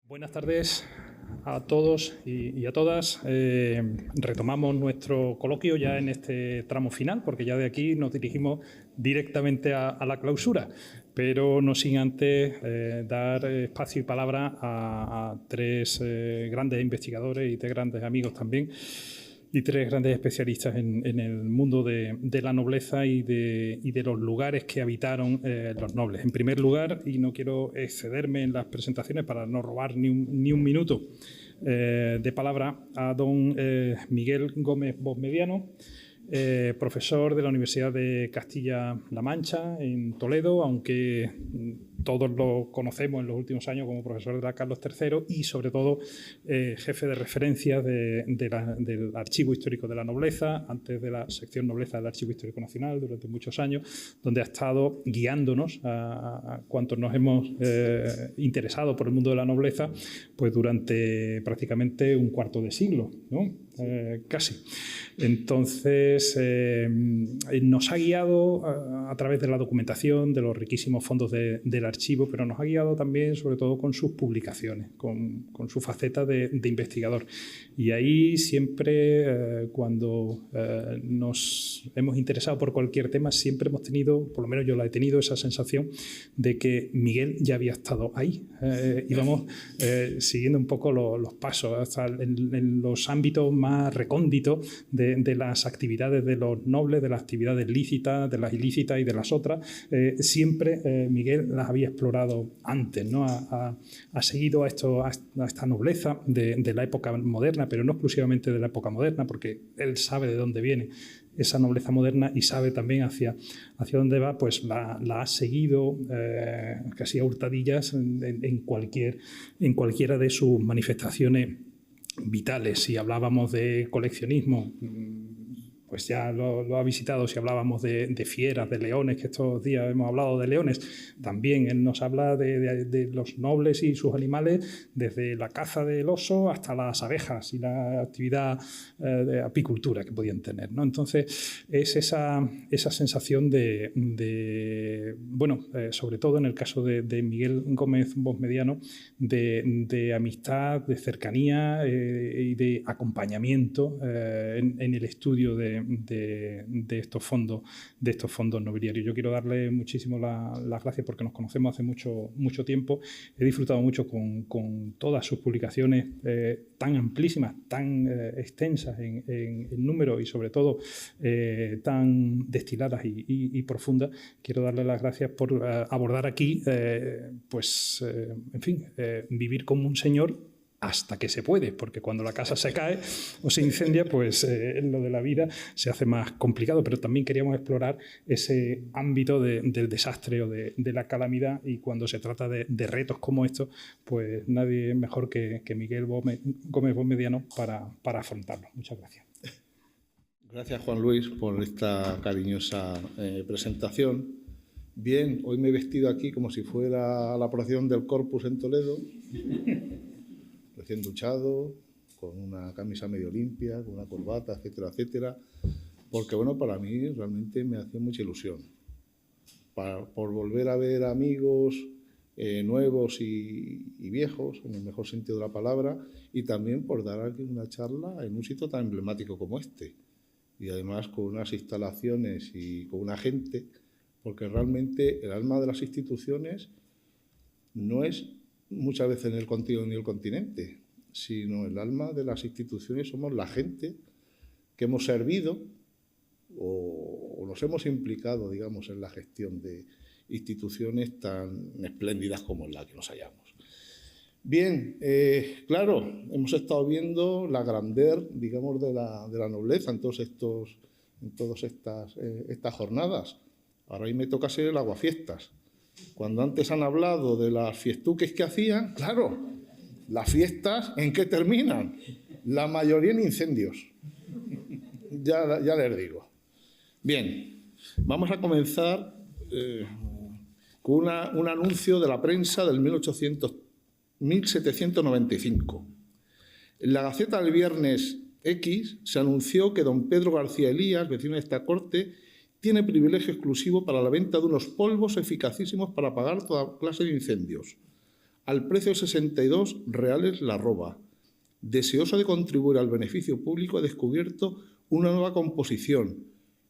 Buenas tardes a todos y a todas. Retomamos nuestro coloquio ya en este tramo final, porque ya de aquí nos dirigimos directamente a la clausura, pero no sin antes dar espacio y palabra a tres grandes investigadores y tres grandes amigos también, y tres grandes especialistas en el mundo de la nobleza y de los lugares que habitaron los nobles. En primer lugar, y no quiero excederme en las presentaciones para no robar ni un minuto de palabra, a don Miguel Gómez Bosmediano, profesor de la Universidad de Castilla-La Mancha en Toledo, aunque todos lo conocemos en los últimos años como profesor de la Carlos III y, sobre todo, jefe de referencia del Archivo Histórico de la Nobleza, antes de la sección Nobleza del Archivo Histórico Nacional, durante muchos años, donde ha estado guiándonos a cuantos nos hemos interesado por el mundo de la nobleza, pues durante prácticamente un cuarto de siglo, ¿no? Casi. Entonces, nos ha guiado a través de la documentación, de los riquísimos fondos del archivo, pero nos ha guiado también, sobre todo, con sus publicaciones, con su faceta de investigador. Y ahí siempre, cuando nos hemos interesado por cualquier tema, siempre hemos tenido, por lo menos yo la he tenido, esa sensación de que Miguel ya había estado ahí. Íbamos siguiendo un poco los pasos, hasta en los ámbitos más recónditos de las actividades de los nobles, de las actividades lícitas, de las ilícitas y de las otras. Siempre Miguel las había explorado antes, ¿no? Ha seguido a esta nobleza de la época moderna, pero no exclusivamente de la época moderna, porque él sabe de dónde viene esa nobleza moderna y sabe también hacia dónde va, pues la ha seguido casi a hurtadillas en cualquiera de sus manifestaciones vitales. Si hablábamos de coleccionismo, pues ya lo ha visitado. Si hablábamos de fieras, de leones, que estos días hemos hablado de leones, también él nos habla de los nobles y sus animales, desde la caza del oso hasta las abejas y la actividad de apicultura que podían tener, ¿no? Entonces, es esa sensación bueno, sobre todo en el caso de Miguel Gómez Bosmediano, de amistad, de cercanía y de acompañamiento en el estudio de estos fondos nobiliarios. Yo quiero darle muchísimo las gracias porque nos conocemos hace mucho tiempo. He disfrutado mucho con todas sus publicaciones tan amplísimas, tan extensas en número y, sobre todo, tan destiladas y profundas. Quiero darle las gracias por abordar aquí, en fin, vivir como un señor hasta que se puede, porque cuando la casa se cae o se incendia, pues lo de la vida se hace más complicado. Pero también queríamos explorar ese ámbito del desastre o de la calamidad, y cuando se trata de retos como estos, pues nadie mejor que Miguel Gómez Bosmediano para afrontarlo. Muchas gracias. Gracias, Juan Luis, por esta cariñosa presentación. Bien, hoy me he vestido aquí como si fuera la procesión del Corpus en Toledo, recién duchado, con una camisa medio limpia, con una corbata, etcétera, etcétera, porque, bueno, para mí realmente me hace mucha ilusión. Por volver a ver amigos nuevos y viejos, en el mejor sentido de la palabra, y también por dar aquí una charla en un sitio tan emblemático como este, y además con unas instalaciones y con una gente, porque realmente el alma de las instituciones no es muchas veces en el continuo ni el continente, sino el alma de las instituciones somos la gente que hemos servido o nos hemos implicado, digamos, en la gestión de instituciones tan espléndidas como la que nos hallamos. Bien, claro, hemos estado viendo la grandeur, digamos, de la nobleza en todas estas jornadas. Ahora a mí me toca ser el aguafiestas. Cuando antes han hablado de las fiestuques que hacían, claro, las fiestas, ¿en qué terminan? La mayoría en incendios. Ya les digo. Bien, vamos a comenzar con un anuncio de la prensa del 1795. En la Gaceta del Viernes X se anunció que don Pedro García Elías, vecino de esta corte, tiene privilegio exclusivo para la venta de unos polvos eficacísimos para apagar toda clase de incendios. al precio de 62 reales la arroba. Deseoso de contribuir al beneficio público, ha descubierto una nueva composición,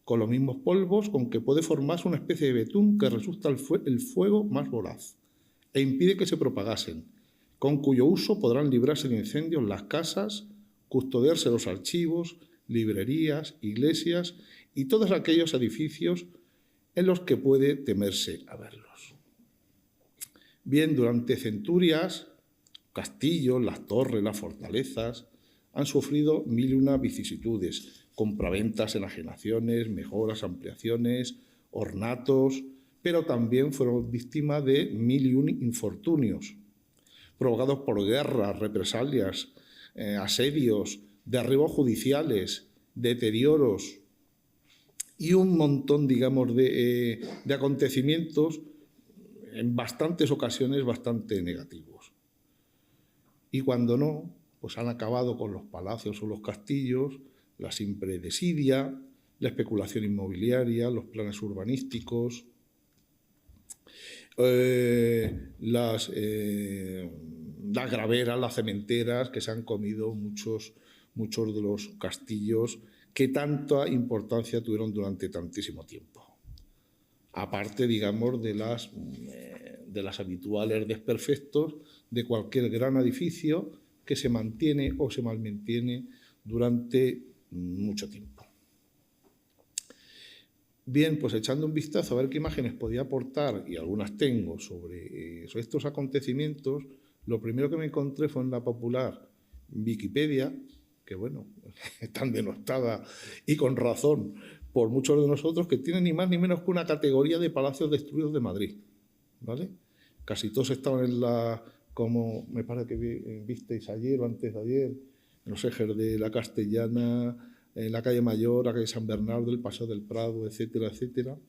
con los mismos polvos con que puede formarse una especie de betún que resulta el fuego más voraz e impide que se propagasen, con cuyo uso podrán librarse de incendios las casas, custodiarse los archivos, librerías, iglesias y todos aquellos edificios en los que puede temerse haberlos. Bien, durante centurias, castillos, las torres, las fortalezas han sufrido mil y una vicisitudes, compraventas, enajenaciones, mejoras, ampliaciones, ornatos, pero también fueron víctimas de mil y un infortunios, provocados por guerras, represalias, asedios, derribos judiciales, deterioros y un montón, digamos, de acontecimientos en bastantes ocasiones bastante negativos. Y cuando no, pues han acabado con los palacios o los castillos, la simple desidia, la especulación inmobiliaria, los planes urbanísticos, las graveras, las cementeras, que se han comido muchos de los castillos que tanta importancia tuvieron durante tantísimo tiempo. Aparte, digamos, de las habituales desperfectos de cualquier gran edificio que se mantiene o se malmantiene durante mucho tiempo. Bien, pues echando un vistazo a ver qué imágenes podía aportar, y algunas tengo, sobre estos acontecimientos, lo primero que me encontré fue en la popular Wikipedia, que bueno, tan denostada y con razón por muchos de nosotros, que tiene ni más ni menos que una categoría de palacios destruidos de Madrid, ¿vale? Casi todos estaban en como me parece que visteis ayer o antes de ayer, en los ejes de la Castellana, en la calle Mayor, la calle San Bernardo, el Paseo del Prado, etcétera, etcétera.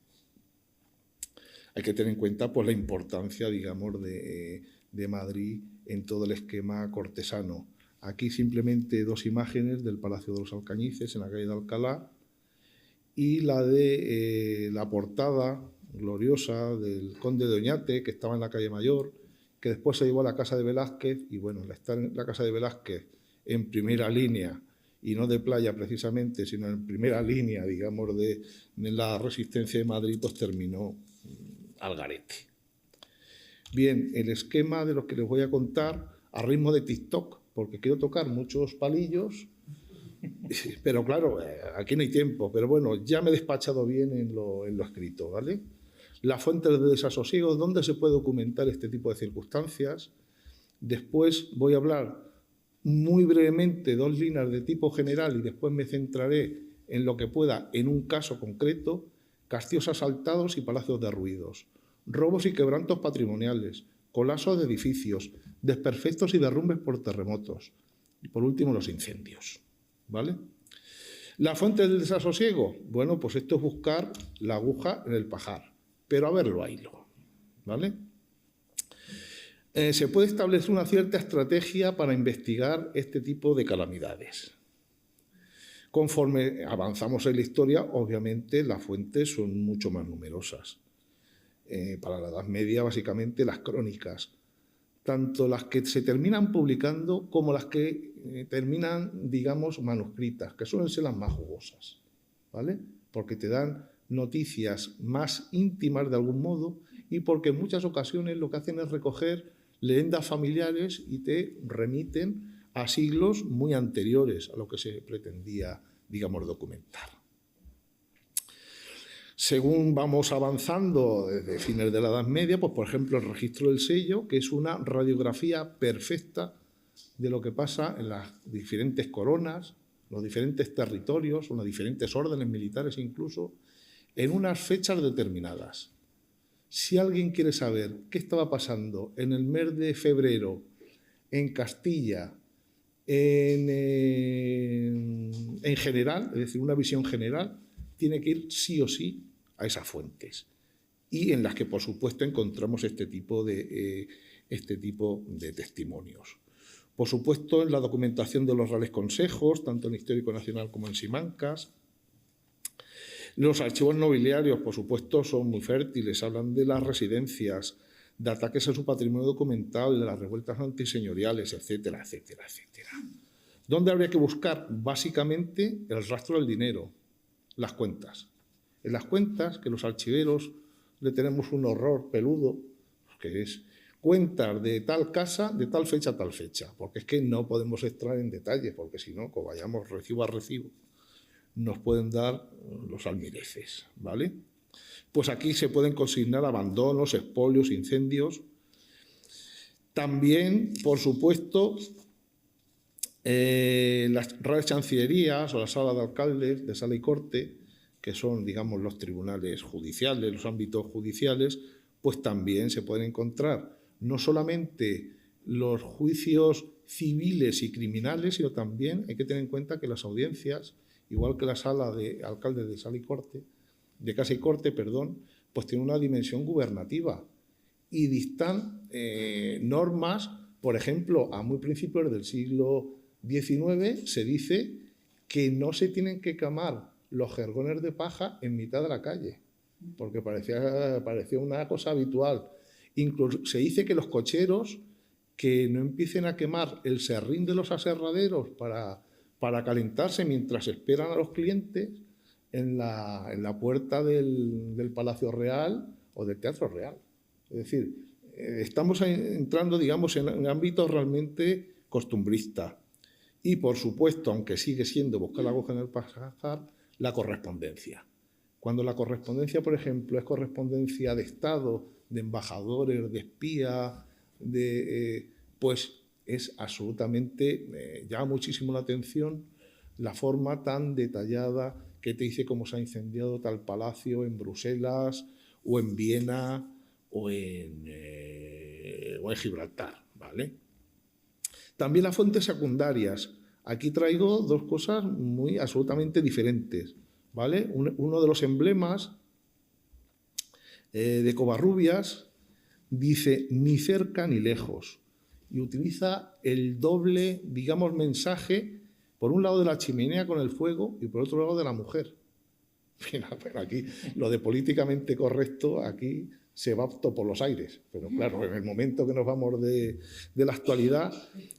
Hay que tener en cuenta pues, la importancia, digamos, de Madrid en todo el esquema cortesano. Aquí simplemente dos imágenes del Palacio de los Alcañices, en la calle de Alcalá, y la de la portada gloriosa del Conde de Oñate, que estaba en la calle Mayor, que después se llevó a la Casa de Velázquez, y bueno, estar en la Casa de Velázquez en primera línea, y no de playa precisamente, sino en primera línea, digamos, de la resistencia de Madrid, pues terminó al garete. Bien, el esquema de lo que les voy a contar a ritmo de TikTok, porque quiero tocar muchos palillos, pero claro, aquí no hay tiempo, pero bueno, ya me he despachado bien en lo escrito, ¿vale? Las fuentes de desasosiego, ¿dónde se puede documentar este tipo de circunstancias? Después voy a hablar muy brevemente dos líneas de tipo general y después me centraré en lo que pueda en un caso concreto: castillos asaltados y palacios derruidos, robos y quebrantos patrimoniales, colapsos de edificios, desperfectos y derrumbes por terremotos y, por último, los incendios, ¿vale? ¿La fuente del desasosiego? Bueno, pues esto es buscar la aguja en el pajar, pero a verlo a hilo, ¿vale? Se puede establecer una cierta estrategia para investigar este tipo de calamidades. Conforme avanzamos en la historia, obviamente las fuentes son mucho más numerosas. Para la Edad Media, básicamente, las crónicas, tanto las que se terminan publicando como las que terminan, digamos, manuscritas, que suelen ser las más jugosas, ¿vale? Porque te dan noticias más íntimas de algún modo y porque en muchas ocasiones lo que hacen es recoger leyendas familiares y te remiten a siglos muy anteriores a lo que se pretendía, digamos, documentar. Según vamos avanzando desde fines de la Edad Media, pues por ejemplo el registro del sello, que es una radiografía perfecta de lo que pasa en las diferentes coronas, los diferentes territorios, los diferentes órdenes militares incluso, en unas fechas determinadas. Si alguien quiere saber qué estaba pasando en el mes de febrero en Castilla, en general, es decir, una visión general, tiene que ir sí o sí a esas fuentes, y en las que, por supuesto, encontramos este tipo de testimonios. Por supuesto, en la documentación de los Reales Consejos, tanto en Histórico Nacional como en Simancas. Los archivos nobiliarios, por supuesto, son muy fértiles, hablan de las residencias, de ataques a su patrimonio documental, de las revueltas antiseñoriales, etcétera, etcétera, etcétera. ¿Dónde habría que buscar? Básicamente el rastro del dinero, las cuentas. En las cuentas, que los archiveros le tenemos un horror peludo, que es cuentas de tal casa, de tal fecha a tal fecha, porque es que no podemos extraer en detalle, porque si no, como vayamos recibo a recibo, nos pueden dar los almireces, ¿vale? Pues aquí se pueden consignar abandonos, expolios, incendios. También, por supuesto, las reales chancillerías o la sala de alcaldes de sala y corte, que son, digamos, los tribunales judiciales, los ámbitos judiciales, pues también se pueden encontrar no solamente los juicios civiles y criminales, sino también hay que tener en cuenta que las audiencias, igual que la sala de alcaldes de sala y corte, de casa y corte, perdón, pues tienen una dimensión gubernativa y dictan normas, por ejemplo, a muy principios del siglo XIX se dice que no se tienen que quemar los jergones de paja en mitad de la calle, porque parecía una cosa habitual. Incluso se dice que los cocheros que no empiecen a quemar el serrín de los aserraderos para calentarse mientras esperan a los clientes en la puerta del Palacio Real o del Teatro Real. Es decir, estamos entrando, digamos, en ámbitos realmente costumbristas. Y, por supuesto, aunque sigue siendo buscar la aguja en el pajar, la correspondencia. Cuando la correspondencia, por ejemplo, es correspondencia de Estado, de embajadores, de espías, pues es absolutamente, llama muchísimo la atención la forma tan detallada que te dice cómo se ha incendiado tal palacio en Bruselas o en Viena o en Gibraltar, ¿vale? También las fuentes secundarias. Aquí traigo dos cosas muy absolutamente diferentes, ¿vale? Uno de los emblemas de Covarrubias dice ni cerca ni lejos y utiliza el doble, digamos, mensaje por un lado de la chimenea con el fuego y por otro lado de la mujer. Mira, pero aquí lo de políticamente correcto aquí se va por los aires, pero claro, en el momento que nos vamos de la actualidad,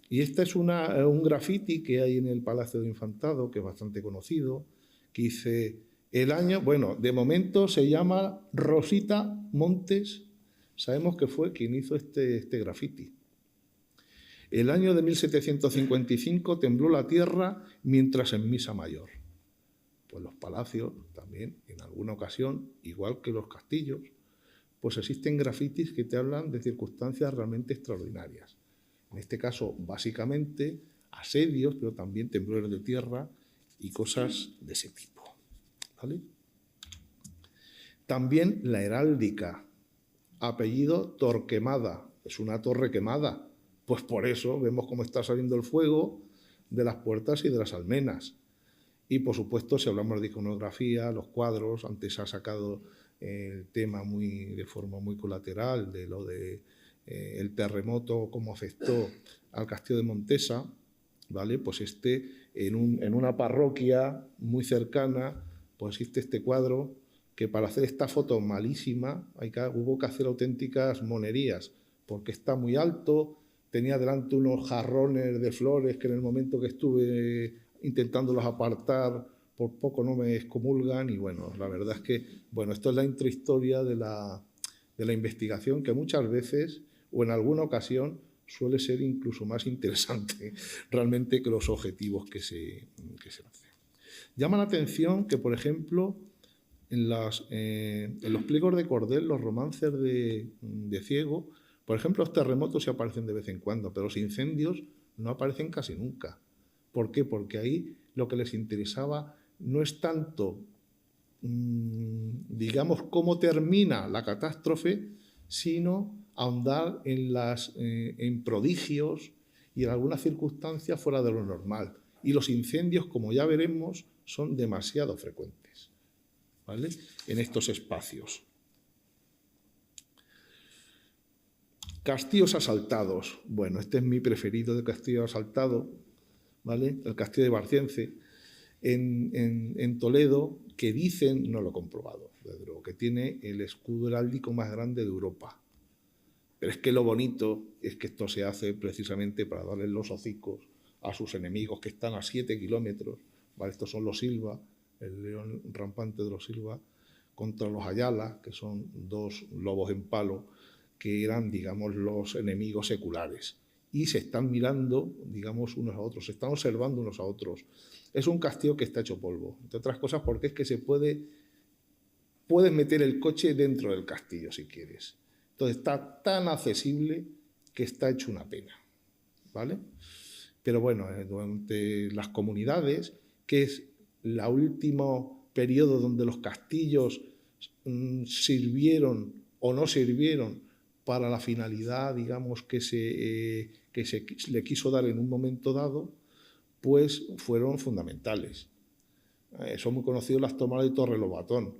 y este es un graffiti que hay en el Palacio de Infantado, que es bastante conocido, que dice, el año, bueno, de momento se llama Rosita Montes, sabemos que fue quien hizo este graffiti. El año de 1755 tembló la tierra mientras en misa mayor. Pues los palacios también, en alguna ocasión, igual que los castillos, pues existen grafitis que te hablan de circunstancias realmente extraordinarias. En este caso, básicamente, asedios, pero también temblores de tierra y cosas de ese tipo, ¿vale? También la heráldica, apellido Torquemada, es una torre quemada. Pues por eso vemos cómo está saliendo el fuego de las puertas y de las almenas. Y, por supuesto, si hablamos de iconografía, los cuadros, antes ha sacado el tema de forma muy colateral de lo de el terremoto, cómo afectó al castillo de Montesa, ¿vale? Pues en una parroquia muy cercana, pues existe este cuadro que para hacer esta foto malísima hubo que hacer auténticas monerías, porque está muy alto, tenía delante unos jarrones de flores que en el momento que estuve intentándolos apartar, por poco no me excomulgan y bueno, la verdad es que, bueno, esto es la intrahistoria de la investigación que muchas veces o en alguna ocasión suele ser incluso más interesante realmente que los objetivos que se hacen. Llama la atención que, por ejemplo, en los pliegos de cordel, los romances de Ciego, por ejemplo, los terremotos sí aparecen de vez en cuando, pero los incendios no aparecen casi nunca. ¿Por qué? Porque ahí lo que les interesaba no es tanto, digamos, cómo termina la catástrofe, sino ahondar en prodigios y en algunas circunstancias fuera de lo normal. Y los incendios, como ya veremos, son demasiado frecuentes, ¿vale? En estos espacios. Castillos asaltados. Bueno, este es mi preferido de castillo asaltado, ¿vale? El castillo de Barciense, en Toledo, que dicen, no lo he comprobado, desde luego, que tiene el escudo heráldico más grande de Europa. Pero es que lo bonito es que esto se hace precisamente para darle los hocicos a sus enemigos que están a 7 kilómetros. ¿Vale? Estos son los Silva, el león rampante de los Silva, contra los Ayala, que son 2 lobos en palo, que eran, digamos, los enemigos seculares. Y se están mirando, digamos, unos a otros, se están observando unos a otros. Es un castillo que está hecho polvo, entre otras cosas porque es que puedes meter el coche dentro del castillo si quieres. Entonces está tan accesible que está hecho una pena, ¿vale? Pero bueno, durante las comunidades, que es el último periodo donde los castillos sirvieron o no sirvieron para la finalidad, digamos, que se le quiso dar en un momento dado, pues fueron fundamentales. Son muy conocidos las tomadas de Torrelobatón.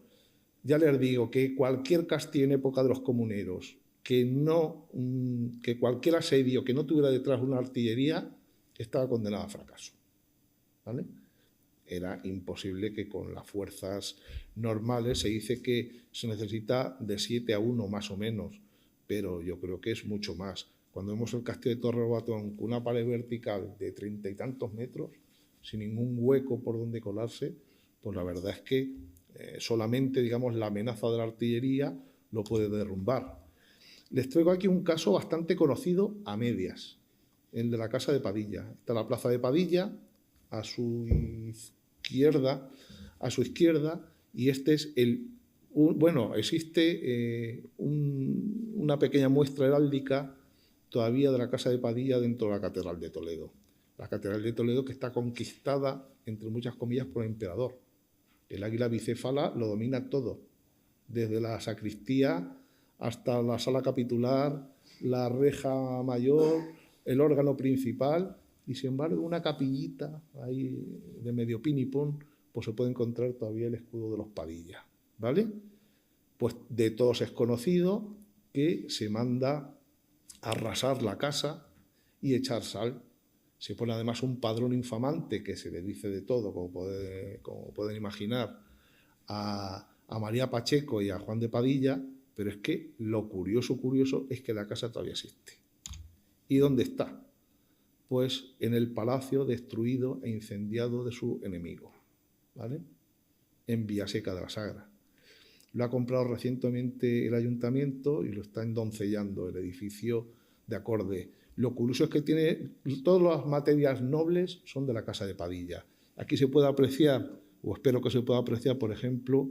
Ya les digo que cualquier castillo en época de los comuneros, que cualquier asedio que no tuviera detrás una artillería, estaba condenado a fracaso, ¿vale? Era imposible que con las fuerzas normales, se dice que se necesita de 7 a 1 más o menos, pero yo creo que es mucho más. Cuando vemos el castillo de Torrelobatón con una pared vertical de 30 y tantos metros, sin ningún hueco por donde colarse, pues la verdad es que solamente, digamos, la amenaza de la artillería lo puede derrumbar. Les traigo aquí un caso bastante conocido a medias, el de la casa de Padilla. Está la plaza de Padilla a su izquierda, y este es existe una pequeña muestra heráldica todavía de la casa de Padilla dentro de la Catedral de Toledo. La Catedral de Toledo, que está conquistada, entre muchas comillas, por el emperador. El águila bicéfala lo domina todo, desde la sacristía hasta la sala capitular, la reja mayor, el órgano principal, y sin embargo una capillita ahí de medio pin y pon, pues se puede encontrar todavía el escudo de los Padilla, ¿vale? Pues de todos es conocido que se manda a arrasar la casa y echar sal. Se pone además un padrón infamante que se le dice de todo, como pueden imaginar, a María Pacheco y a Juan de Padilla, pero es que lo curioso es que la casa todavía existe. ¿Y dónde está? Pues en el palacio destruido e incendiado de su enemigo, ¿vale? En Villaseca de la Sagra. Lo ha comprado recientemente el ayuntamiento y lo está endoncellando el edificio de acorde. Lo curioso es que tiene todas las materias nobles son de la casa de Padilla. Aquí se puede apreciar, o espero que se pueda apreciar, por ejemplo,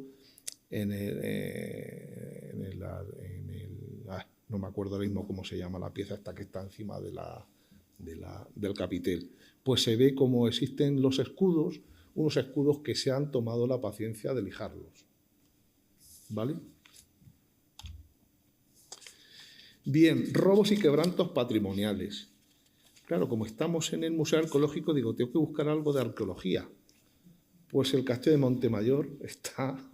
no me acuerdo ahora mismo cómo se llama la pieza esta que está encima del capitel. Pues se ve cómo existen los escudos, unos escudos que se han tomado la paciencia de lijarlos, ¿vale? Bien, robos y quebrantos patrimoniales. Claro, como estamos en el Museo Arqueológico, digo, tengo que buscar algo de arqueología. Pues el Castillo de Montemayor está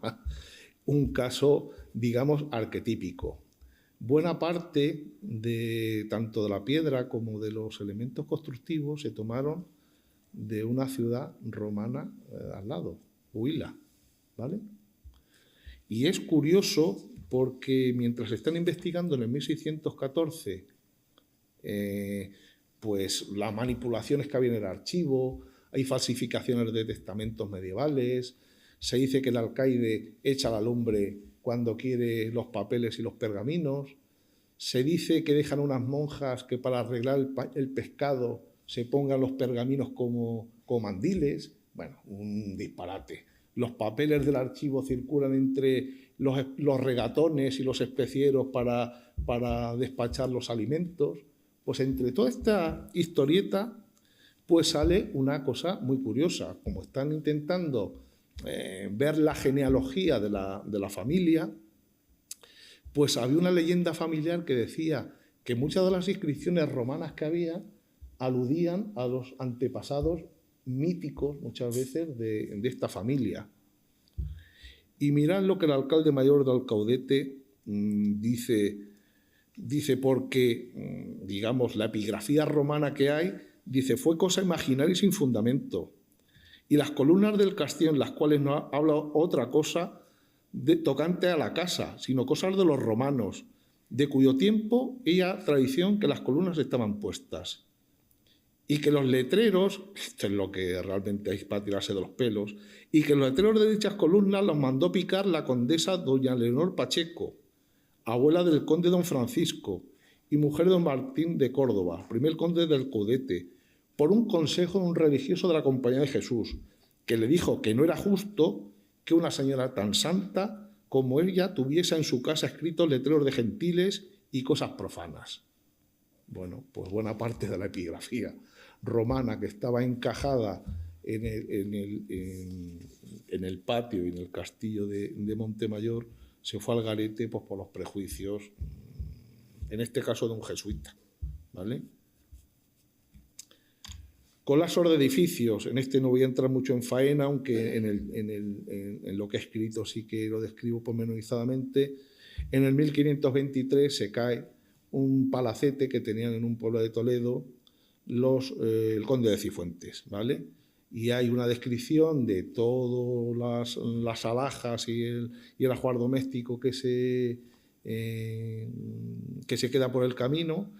un caso, digamos, arquetípico. Buena parte tanto de la piedra como de los elementos constructivos se tomaron de una ciudad romana al lado, Huila, ¿vale? Y es curioso porque mientras están investigando en el 1614 pues las manipulaciones que había en el archivo, hay falsificaciones de testamentos medievales, se dice que el alcaide echa la lumbre cuando quiere los papeles y los pergaminos, se dice que dejan unas monjas que para arreglar el pescado se pongan los pergaminos como mandiles. Bueno, un disparate. Los papeles del archivo circulan entre los regatones y los especieros para despachar los alimentos. Pues entre toda esta historieta pues sale una cosa muy curiosa. Como están intentando ver la genealogía de la familia, pues había una leyenda familiar que decía que muchas de las inscripciones romanas que había aludían a los antepasados míticos, muchas veces, de esta familia. Y mirad lo que el alcalde mayor de Alcaudete dice porque, digamos, la epigrafía romana que hay, dice, fue cosa imaginaria y sin fundamento. Y las columnas del castillo, en las cuales no habla otra cosa tocante a la casa, sino cosas de los romanos. de cuyo tiempo ella tradición que las columnas estaban puestas y que los letreros, esto es lo que realmente hay para tirarse de los pelos, y que los letreros de dichas columnas los mandó picar la condesa doña Leonor Pacheco, abuela del conde don Francisco y mujer de don Martín de Córdoba, primer conde del Caudete, por un consejo de un religioso de la Compañía de Jesús, que le dijo que no era justo que una señora tan santa como ella tuviese en su casa escritos letreros de gentiles y cosas profanas. Bueno, pues buena parte de la epigrafía romana que estaba encajada en el patio y en el castillo de Montemayor se fue al garete pues, por los prejuicios, en este caso de un jesuita, ¿vale? Colapsos de edificios, en este no voy a entrar mucho en faena, aunque en lo que he escrito sí que lo describo pormenorizadamente. En el 1523 se cae un palacete que tenían en un pueblo de Toledo el conde de Cifuentes, ¿vale? Y hay una descripción de todas las alhajas y el ajuar doméstico que se queda por el camino.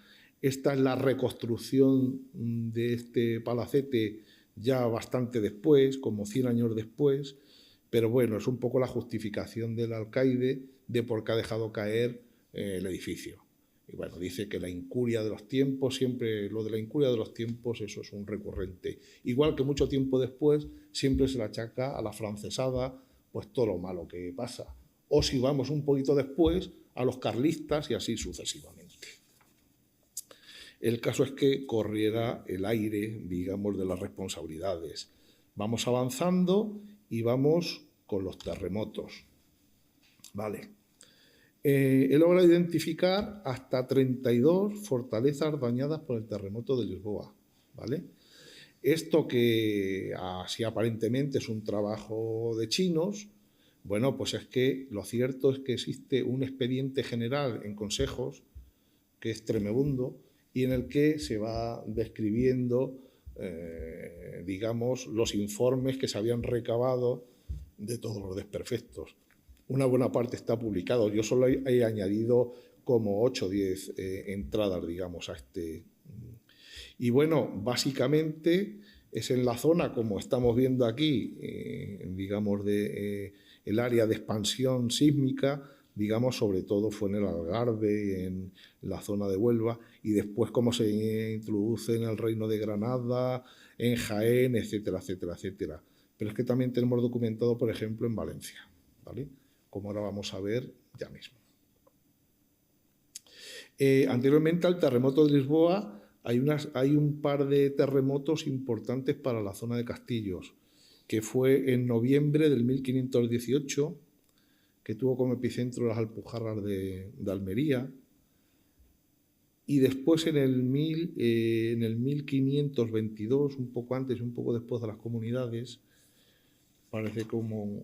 Esta es la reconstrucción de este palacete ya bastante después, como 100 años después, pero bueno, es un poco la justificación del alcaide de por qué ha dejado caer el edificio. Y bueno, dice que la incuria de los tiempos, siempre lo de la incuria de los tiempos, eso es un recurrente. Igual que mucho tiempo después, siempre se le achaca a la francesada, pues todo lo malo que pasa. O si vamos un poquito después, a los carlistas y así sucesivamente. El caso es que corriera el aire, digamos, de las responsabilidades. Vamos avanzando y vamos con los terremotos. Vale. He logrado identificar hasta 32 fortalezas dañadas por el terremoto de Lisboa, ¿vale? Esto que así aparentemente es un trabajo de chinos, bueno, pues es que lo cierto es que existe un expediente general en consejos, que es tremebundo, y en el que se va describiendo, digamos, los informes que se habían recabado de todos los desperfectos. Una buena parte está publicado. Yo solo he añadido como 8 o 10 entradas, digamos, a este. Y bueno, básicamente es en la zona, como estamos viendo aquí, digamos, el área de expansión sísmica, digamos, sobre todo fue en el Algarve, en la zona de Huelva, y después como se introduce en el Reino de Granada, en Jaén, etcétera, etcétera, etcétera. Pero es que también tenemos documentado, por ejemplo, en Valencia, ¿vale? Como ahora vamos a ver ya mismo. Anteriormente al terremoto de Lisboa hay un par de terremotos importantes para la zona de Castillos, que fue en noviembre del 1518, que tuvo como epicentro las Alpujarras de Almería, y después en el 1522, un poco antes y un poco después de las comunidades, parece como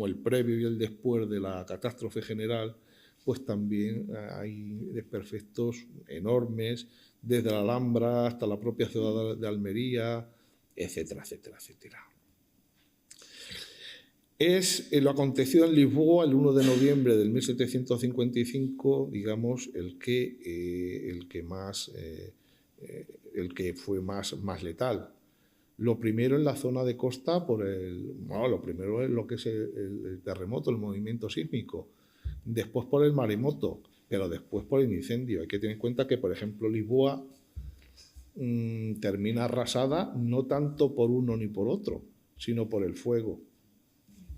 el previo y el después de la catástrofe general, pues también hay desperfectos enormes, desde la Alhambra hasta la propia ciudad de Almería, etcétera, etcétera, etcétera. Es lo acontecido en Lisboa el 1 de noviembre del 1755, digamos, el que fue más letal. Lo primero en la zona de costa, lo primero es lo que es el terremoto, el movimiento sísmico, después por el maremoto, pero después por el incendio. Hay que tener en cuenta que, por ejemplo, Lisboa termina arrasada no tanto por uno ni por otro, sino por el fuego.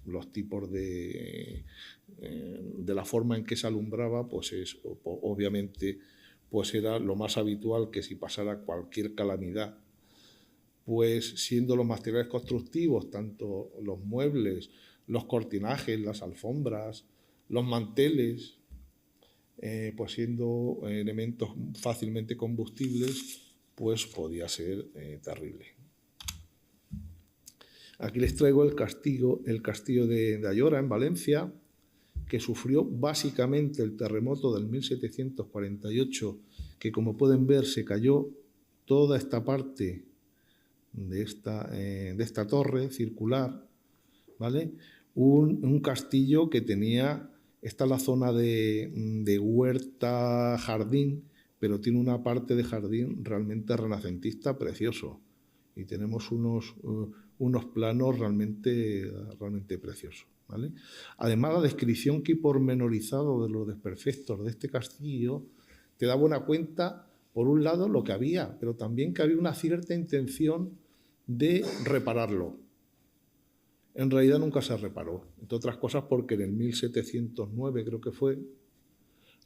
Los tipos de la forma en que se alumbraba, pues obviamente pues era lo más habitual que si pasara cualquier calamidad, pues siendo los materiales constructivos, tanto los muebles, los cortinajes, las alfombras, los manteles, pues siendo elementos fácilmente combustibles, pues podía ser terrible. Aquí les traigo el castillo de Ayora, en Valencia, que sufrió básicamente el terremoto del 1748, que como pueden ver se cayó toda esta parte de esta torre circular, ¿vale? Un castillo que tenía Esta es la zona de huerta, jardín, pero tiene una parte de jardín realmente renacentista precioso. Y tenemos unos planos realmente preciosos, ¿vale? Además, la descripción que pormenorizado de los desperfectos de este castillo te da buena cuenta, por un lado, lo que había, pero también que había una cierta intención de repararlo. En realidad nunca se reparó, entre otras cosas porque en el 1709, creo que fue,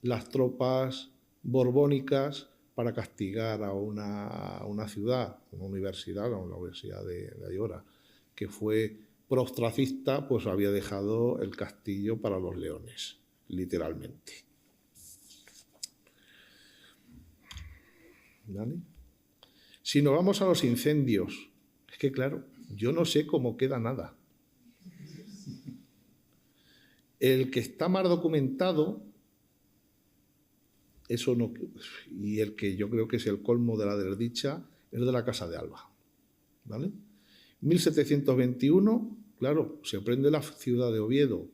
las tropas borbónicas, para castigar a una ciudad, una universidad, la Universidad de Ayora, que fue pro-ostracista, pues había dejado el castillo para los leones, literalmente. ¿Vale? Si nos vamos a los incendios, es que claro, yo no sé cómo queda nada. El que está más documentado, eso no, y el que yo creo que es el colmo de la desdicha, es de la Casa de Alba. ¿Vale? 1721, claro, se prende la ciudad de Oviedo.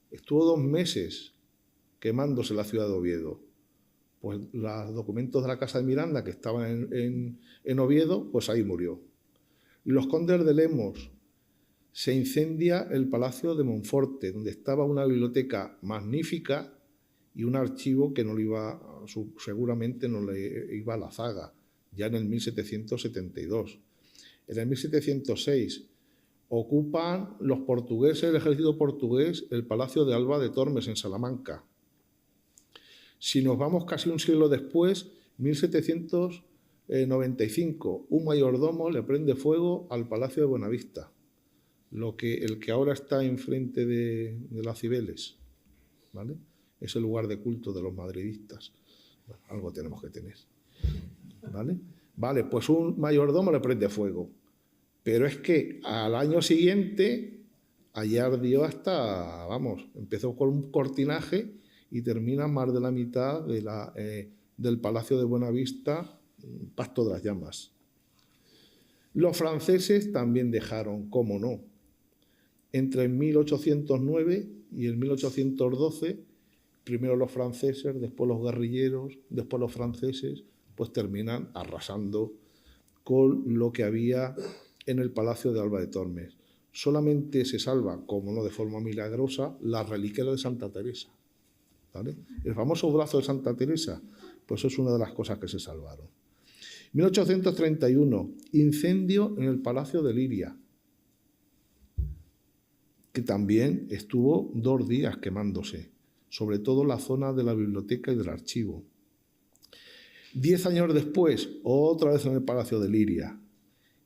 Estuvo 2 meses quemándose la ciudad de Oviedo. Pues los documentos de la Casa de Miranda, que estaban en Oviedo, pues ahí murió. Los condes de Lemos, se incendia el Palacio de Monforte, donde estaba una biblioteca magnífica y un archivo que no le iba, seguramente no le iba a la zaga, ya en el 1772. En el 1706 ocupan los portugueses, el ejército portugués, el Palacio de Alba de Tormes, en Salamanca. Si nos vamos casi un siglo después, 1795, un mayordomo le prende fuego al Palacio de Buenavista, el que ahora está enfrente de las Cibeles, ¿vale? Es el lugar de culto de los madridistas. Bueno, algo tenemos que tener, ¿vale? Vale, pues un mayordomo le prende fuego. Pero es que al año siguiente, allí ardió hasta, vamos, empezó con un cortinaje y termina más de la mitad del Palacio de Buenavista, pasto de las llamas. Los franceses también dejaron, cómo no, entre el 1809 y el 1812, primero los franceses, después los guerrilleros, después los franceses, pues terminan arrasando con lo que había en el Palacio de Alba de Tormes. Solamente se salva, como no de forma milagrosa, la reliquia de Santa Teresa, ¿vale? El famoso brazo de Santa Teresa, pues es una de las cosas que se salvaron. 1831, incendio en el Palacio de Liria, que también estuvo 2 días quemándose, sobre todo la zona de la biblioteca y del archivo. 10 años después, otra vez en el Palacio de Liria,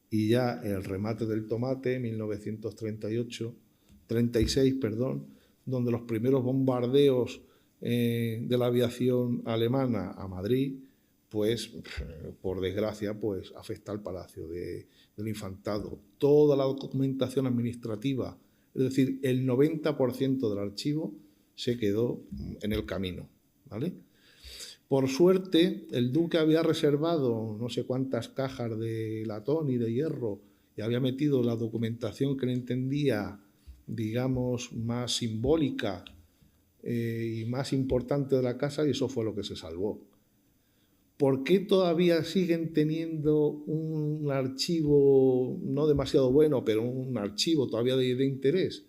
y ya el remate del tomate, 36, donde los primeros bombardeos de la aviación alemana a Madrid, pues, por desgracia, pues afecta al Palacio del Infantado. Toda la documentación administrativa, es decir, el 90% del archivo se quedó en el camino, ¿vale? Por suerte, el duque había reservado no sé cuántas cajas de latón y de hierro y había metido la documentación que él entendía, digamos, más simbólica y más importante de la casa, y eso fue lo que se salvó. ¿Por qué todavía siguen teniendo un archivo no demasiado bueno, pero un archivo todavía de interés?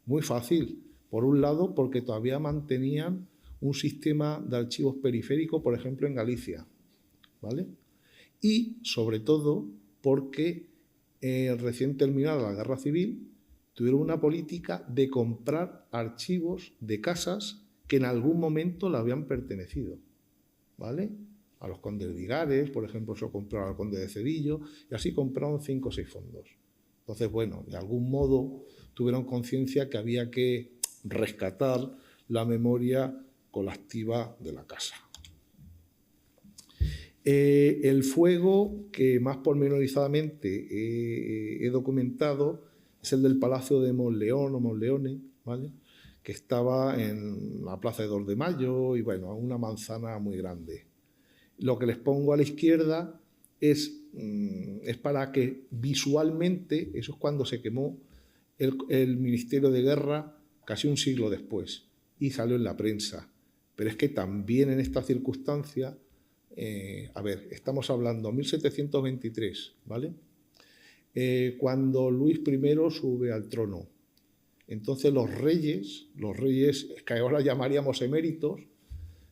Muy fácil. Por un lado, porque todavía mantenían un sistema de archivos periféricos, por ejemplo, en Galicia, ¿vale? Y, sobre todo, porque recién terminada la Guerra Civil, tuvieron una política de comprar archivos de casas que en algún momento le habían pertenecido, ¿vale? A los condes de Igares, por ejemplo, se compraron al conde de Cedillo, y así compraron 5 o 6 fondos. Entonces, bueno, de algún modo tuvieron conciencia que había que rescatar la memoria colectiva de la casa. El fuego que más pormenorizadamente he documentado es el del Palacio de Monleón o Monleone, ¿vale? Que estaba en la Plaza de 2 de Mayo y, bueno, una manzana muy grande. Lo que les pongo a la izquierda es para que visualmente, eso es cuando se quemó el Ministerio de Guerra casi un siglo después. y salió en la prensa. Pero es que también en esta circunstancia, a ver, estamos hablando 1723, ¿vale? Cuando Luis I sube al trono. Entonces los reyes, que ahora llamaríamos eméritos,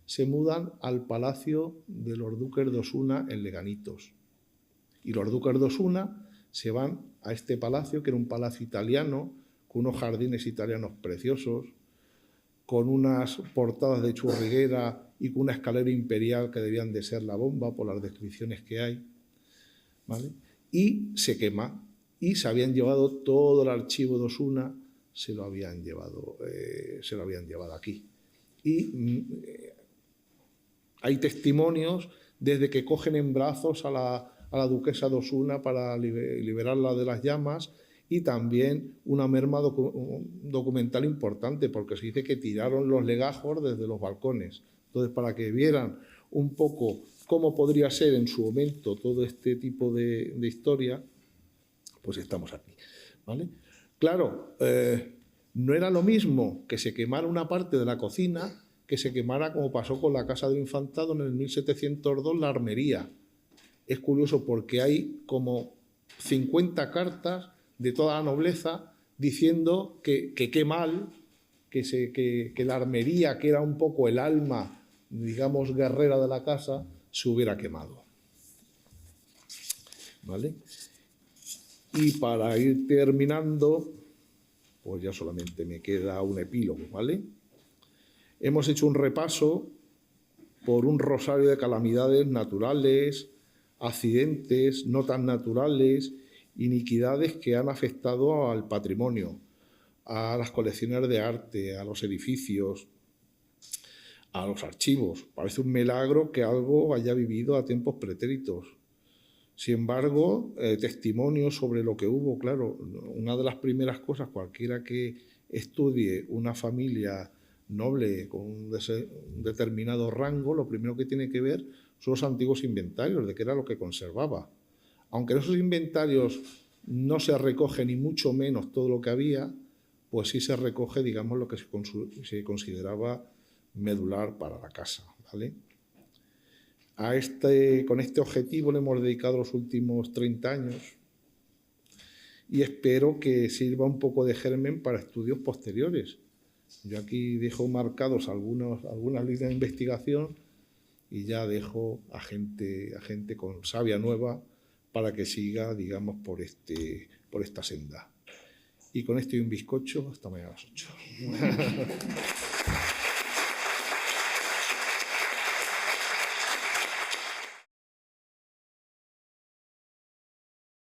se mudan al palacio de los duques de Osuna en Leganitos. Y los duques de Osuna se van a este palacio, que era un palacio italiano, con unos jardines italianos preciosos, con unas portadas de churriguera y con una escalera imperial que debían de ser la bomba por las descripciones que hay, ¿vale? Y se quema. Y se habían llevado todo el archivo de Osuna, se lo habían llevado aquí. Y hay testimonios desde que cogen en brazos a la duquesa de Osuna para liberarla de las llamas, y también una merma documental importante, porque se dice que tiraron los legajos desde los balcones. Entonces, para que vieran un poco cómo podría ser en su momento todo este tipo de historia, pues estamos aquí, ¿vale? Claro, no era lo mismo que se quemara una parte de la cocina que se quemara, como pasó con la Casa del Infantado en el 1702, la armería. Es curioso porque hay como 50 cartas de toda la nobleza diciendo que qué mal que la armería, que era un poco el alma, digamos, guerrera de la casa, se hubiera quemado, ¿vale? Y para ir terminando, pues ya solamente me queda un epílogo, ¿vale? Hemos hecho un repaso por un rosario de calamidades naturales, accidentes no tan naturales, iniquidades que han afectado al patrimonio, a las colecciones de arte, a los edificios, a los archivos. Parece un milagro que algo haya vivido a tiempos pretéritos. Sin embargo, testimonios sobre lo que hubo, claro, una de las primeras cosas, cualquiera que estudie una familia noble con un determinado rango, lo primero que tiene que ver son los antiguos inventarios, de qué era lo que conservaba. Aunque en esos inventarios no se recoge ni mucho menos todo lo que había, pues sí se recoge, digamos, lo que se consideraba medular para la casa, ¿vale? Con este objetivo le hemos dedicado los últimos 30 años y espero que sirva un poco de germen para estudios posteriores. Yo aquí dejo marcados algunas líneas de investigación y ya dejo a gente con savia nueva para que siga, digamos, por esta senda. Y con esto y un bizcocho, hasta mañana a las 8.